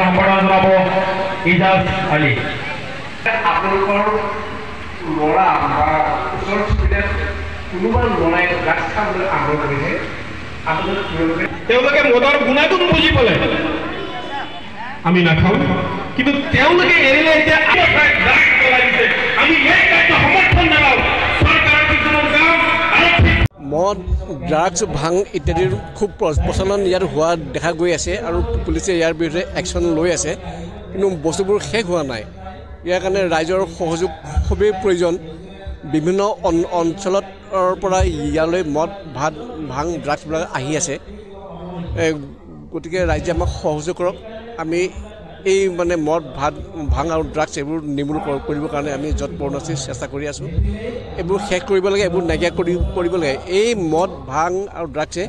সম্পাদন জনাব ইজাজ আলী। আপোনালোকৰ ল'ৰা বা ওচৰ চুবুৰীয়াত কোনোবা ল'ৰাই ড্ৰাগছ খাবলৈ আৰম্ভ কৰিছে, তেওঁলোকে মদৰ গুণাগুণ বুজি পালে আমি নাখাওঁ, কিন্তু তেওঁলোকে এৰিলে এতিয়া ড্ৰাগছ চলাই দিছে। আমি এই কাৰ্য সমৰ্থন জনাওঁ। চৰকাৰৰ কিছুমান কাম মদ, ড্ৰাগছ, ভাং ইত্যাদিৰ খুব প্ৰচলন ইয়াত হোৱা দেখা গৈ আছে আৰু পুলিচে ইয়াৰ বিৰুদ্ধে একশ্যন লৈ আছে, কিন্তু বস্তুবোৰ শেষ হোৱা নাই। ইয়াৰ কাৰণে ৰাইজৰ সহযোগ খুবেই প্ৰয়োজন। বিভিন্ন অঞ্চলৰ পৰা ইয়ালৈ মদ, ভাং, ড্ৰাগছবিলাক আহি আছে। গতিকে ৰাইজে আমাক সহযোগ কৰক। আমি এই মদ, ভাং আৰু ড্ৰাগছ এইবোৰ নিৰ্মূল কৰিবৰ কাৰণে আমি যৎপৰোনাস্তি চেষ্টা কৰি আছোঁ। এইবোৰ শেষ কৰিব লাগে, এইবোৰ নাইকিয়া কৰিব লাগে। এই মদ, ভাং আৰু ড্ৰাগছে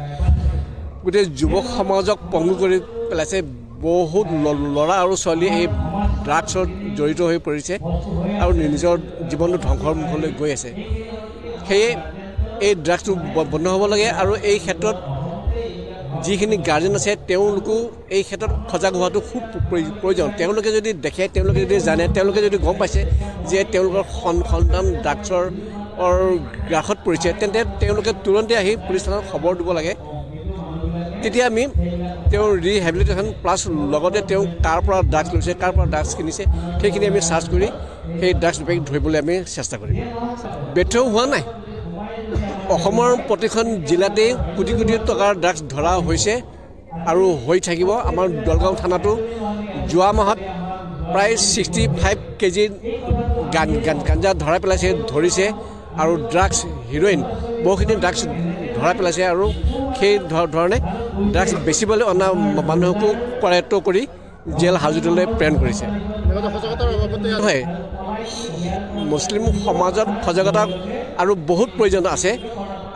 গোটেই যুৱ সমাজক পংগু কৰি পেলাইছে। বহুত ল'ৰা আৰু ছোৱালী এই ড্ৰাগছত জড়িত হৈ পৰিছে আৰু নিজৰ জীৱনটো ধ্বংসৰ মুখলৈ গৈ আছে। সেয়ে এই ড্ৰাগছটো বন্ধ হ'ব লাগে আৰু এই ক্ষেত্ৰত যিখিনি গাৰ্জেন আছে তেওঁলোকো এই ক্ষেত্ৰত সজাগ হোৱাটো খুব প্ৰয়োজন। তেওঁলোকে যদি দেখে, তেওঁলোকে যদি জানে, তেওঁলোকে যদি গম পাইছে যে তেওঁলোকৰ সন্তান ড্ৰাগছৰ গ্ৰাসত পৰিছে, তেন্তে তেওঁলোকে তুৰন্তে আহি পুলিচ থানাত খবৰ দিব লাগে। তেতিয়া আমি তেওঁৰ ৰিহেবিলিটেশ্যন প্লাছ লগতে তেওঁ কাৰ পৰা ড্ৰাগছ লৈছে, কাৰ পৰা ড্ৰাগছ কিনিছে, সেইখিনি আমি চাৰ্চ কৰি সেই ড্ৰাগছ বেপাৰীক ধৰিবলৈ আমি চেষ্টা কৰিম। ব্যৰ্থও হোৱা নাই। অসমৰ প্ৰতিখন জিলাতেই কোটি কোটি টকাৰ ড্ৰাগছ ধৰা হৈছে আৰু হৈ থাকিব। আমাৰ দলগাঁও থানাটো যোৱা মাহত প্ৰায় 65 কেজি গাঞ্জা ধৰিছে আৰু ড্ৰাগছ, হিৰ'ইন বহুখিনি ড্ৰাগছ ধৰা পেলাইছে আৰু সেই ধৰণে ড্ৰাগছ বেচিবলৈ অনা মানুহকো কৰায়ত্ব কৰি জেল হাজতলৈ প্ৰেৰণ কৰিছে। হয়, মুছলিম সমাজত সজাগতা আৰু বহুত প্ৰয়োজন আছে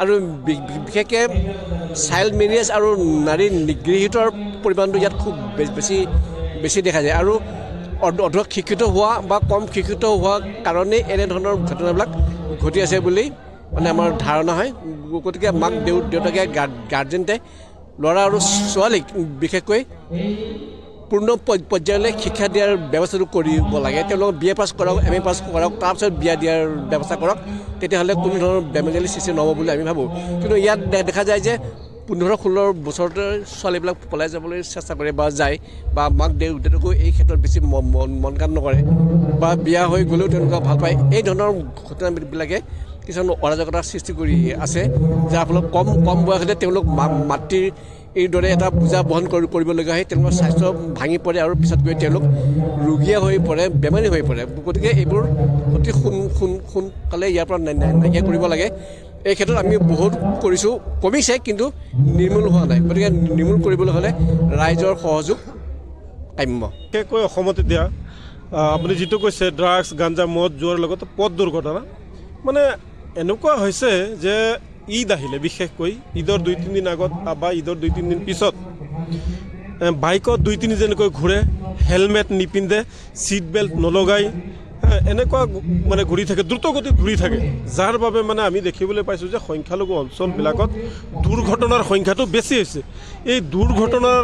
আৰু বিশেষকৈ চাইল্ড মেৰিয়েজ আৰু নাৰী নিগৃহীতৰ পৰিমাণটো ইয়াত খুব বেছি দেখা যায় আৰু অধিক শিক্ষিত হোৱা বা কম শিক্ষিত হোৱা কাৰণেই এনেধৰণৰ ঘটনাবিলাক ঘটি আছে বুলি আমাৰ ধাৰণা হয়। গতিকে মাক দেউতাকে গাৰ্জেণ্টে ল'ৰা আৰু ছোৱালীক বিশেষকৈ পূৰ্ণ পৰ্যায়লৈ শিক্ষা দিয়াৰ ব্যৱস্থাটো কৰিব লাগে। তেওঁলোকক BA পাছ কৰক, MA পাছ কৰক, তাৰপিছত বিয়া দিয়াৰ ব্যৱস্থা কৰক। তেতিয়াহ'লে কোনো ধৰণৰ বেমেজালি সৃষ্টি নহ'ব বুলি আমি ভাবোঁ। কিন্তু ইয়াত দেখা যায় যে 15-16 বছৰতে ছোৱালীবিলাক পলাই যাবলৈ চেষ্টা কৰে বা যায়, বা মাক দেউতাকো এই ক্ষেত্ৰত বেছি মন কাম নকৰে, বা বিয়া হৈ গ'লেও তেওঁলোকে ভাল পায়। এই ধৰণৰ ঘটনাবিলাকে কিছুমান অৰাজকতাৰ সৃষ্টি কৰি আছে, যাৰ ফলত কম বয়সতে তেওঁলোক মাতৃৰ এইদৰে এটা বোজা বহন কৰিবলগীয়া হয়। তেওঁলোকৰ স্বাস্থ্য ভাঙি পৰে আৰু পিছত গৈ তেওঁলোক ৰোগীয়া হৈ পৰে, বেমাৰী হৈ পৰে। গতিকে এইবোৰ অতি সোনকালে ইয়াৰ পৰা নাইকিয়া কৰিব লাগে। এই ক্ষেত্ৰত আমি বহুত কৰিছোঁ, কমিছে কিন্তু নিৰ্মূল হোৱা নাই। গতিকে নিৰ্মূল কৰিবলৈ হ'লে ৰাইজৰ সহযোগ কাম্য। বিশেষকৈ অসমত এতিয়া আপুনি যিটো কৈছে ড্ৰাগছ, গাঞ্জা, মদ যোৱাৰ লগতে পথ দুৰ্ঘটনা এনেকুৱা হৈছে যে ঈদ আহিলে, বিশেষকৈ ঈদৰ 2-3 দিন আগত বা ঈদৰ 2-3 দিন পিছত বাইকত 2-3 যেনেকৈ ঘূৰে, হেলমেট নিপিন্ধে, ছিট বেল্ট নলগাই, এনেকুৱা ঘূৰি থাকে, দ্ৰুতগতিত ঘূৰি থাকে, যাৰ বাবে আমি দেখিবলৈ পাইছোঁ যে সংখ্যালঘু অঞ্চলবিলাকত দুৰ্ঘটনাৰ সংখ্যাটো বেছি হৈছে। এই দুৰ্ঘটনাৰ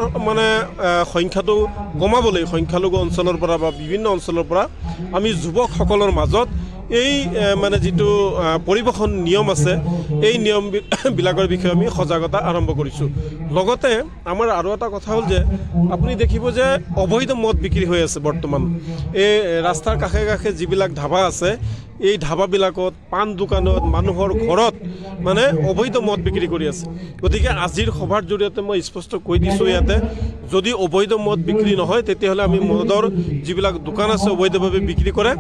সংখ্যাটো কমাবলৈ সংখ্যালঘু অঞ্চলৰ পৰা বা বিভিন্ন অঞ্চলৰ পৰা আমি যুৱকসকলৰ মাজত এই যিটো পৰিবহণ নিয়ম আছে, এই নিয়মবিলাকৰ বিষয়ে আমি সজাগতা আৰম্ভ কৰিছোঁ। লগতে আমাৰ আৰু এটা কথা হ'ল যে আপুনি দেখিব যে অবৈধ মদ বিক্ৰী হৈ আছে বৰ্তমান। এই ৰাস্তাৰ কাষে কাষে যিবিলাক ধাবা আছে, এই ধাবাবিলাকত, পাণ দোকানত, মানুহৰ ঘৰত অবৈধ মদ বিক্ৰী কৰি আছে। গতিকে আজিৰ সভাৰ জৰিয়তে মই স্পষ্ট কৈ দিছোঁ, ইয়াতে যদি অবৈধ মদ বিক্ৰী নহয়, তেতিয়াহ'লে আমি মদৰ যিবিলাক দোকান আছে অবৈধভাৱে বিক্ৰী কৰে,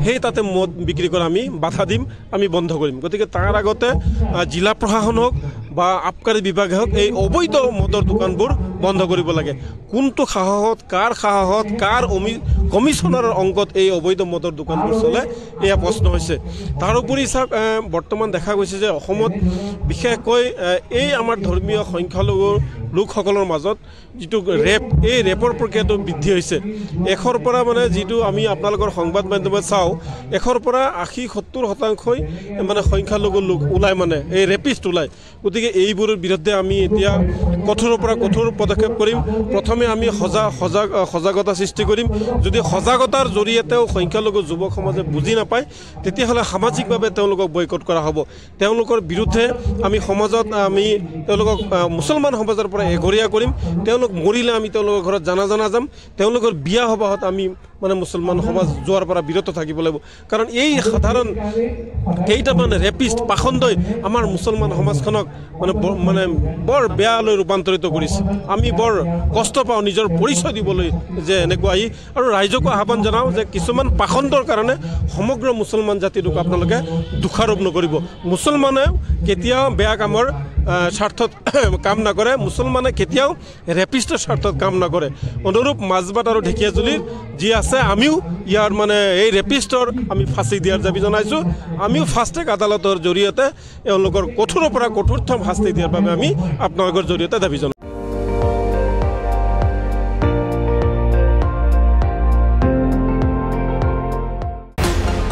সেই তাতে মদ বিক্ৰী কৰা আমি বাধা দিম, আমি বন্ধ কৰিম। গতিকে তাৰ আগতে জিলা প্ৰশাসন হওক বা আবকাৰী বিভাগে হওক, এই অবৈধ মদৰ দোকানবোৰ বন্ধ কৰিব লাগে। কোনটো সাহসত, কাৰ কমিশনাৰৰ অংকত এই অবৈধ মদৰ দোকানবোৰ চলে, এয়া প্ৰশ্ন হৈছে। তাৰোপৰি চাওক, বৰ্তমান দেখা গৈছে যে অসমত বিশেষকৈ এই আমাৰ ধৰ্মীয় সংখ্যালঘু লোকসকলৰ মাজত যিটো ৰেপ এই ৰেপৰ প্ৰক্ৰিয়াটো বৃদ্ধি হৈছে 100ৰ পৰা মানে যিটো আমি আপোনালোকৰ সংবাদ মাধ্যমত চাওঁ 100ৰ পৰা 80-70% মানে সংখ্যালঘু লোক ওলায় মানে এই ৰেপিষ্ট ওলায় গতিকে এইবোৰৰ বিৰুদ্ধে আমি এতিয়া কঠোৰৰ পৰা কঠোৰ পদক্ষেপ কৰিম প্ৰথমে আমি সজাগতা সৃষ্টি কৰিম যদি সজাগতাৰ জৰিয়তেও সংখ্যালঘু যুৱক সমাজে বুজি নাপায় তেতিয়াহ'লে সামাজিকভাৱে তেওঁলোকক বয়কট কৰা হ'ব তেওঁলোকৰ বিৰুদ্ধে আমি সমাজত আমি তেওঁলোকক মুছলমান সমাজৰ পৰা এঘৰীয়া কৰিম তেওঁলোক মৰিলে আমি তেওঁলোকৰ ঘৰত জানাজানা যাম তেওঁলোকৰ বিয়া সবাহত আমি মানে মুছলমান সমাজ যোৱাৰ পৰা বিৰত থাকিব লাগিব কাৰণ এই সাধাৰণ কেইটামান ৰেপিষ্ট পাখণ্ডই আমাৰ মুছলমান সমাজখনক মানে বৰ বেয়ালৈ ৰূপান্তৰিত কৰিছে আমি বৰ কষ্ট পাওঁ নিজৰ পৰিচয় দিবলৈ যে এনেকুৱা আৰু ৰাইজকো আহ্বান জনাওঁ যে কিছুমান পাখণ্ডৰ কাৰণে সমগ্ৰ মুছলমান জাতিটোক আপোনালোকে দোষাৰোপ নকৰিব মুছলমানে কেতিয়াও বেয়া কামৰ স্বাৰ্থত কাম নকৰে মুছলমানে কেতিয়াও ৰেপিষ্টৰ স্বাৰ্থত কাম নকৰে অনুৰূপ মাজবাট আৰু ঢেকীয়াজুলিৰ যি আছে আমিও ইয়াৰ মানে এই ৰেপিষ্টৰ আমি ফাঁচি দিয়াৰ দাবী জনাইছোঁ আমিও ফাষ্ট ট্ৰেক আদালতৰ জৰিয়তে এওঁলোকৰ কঠোৰৰ পৰা কঠোৰতম শাস্তি দিয়াৰ বাবে আমি আপোনালোকৰ জৰিয়তে দাবী জনাইছোঁ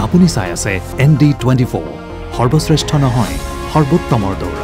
আপুনি চাই আছে ND24 সৰ্বশ্ৰেষ্ঠ নহয় সৰ্বোত্তমৰ দৌৰা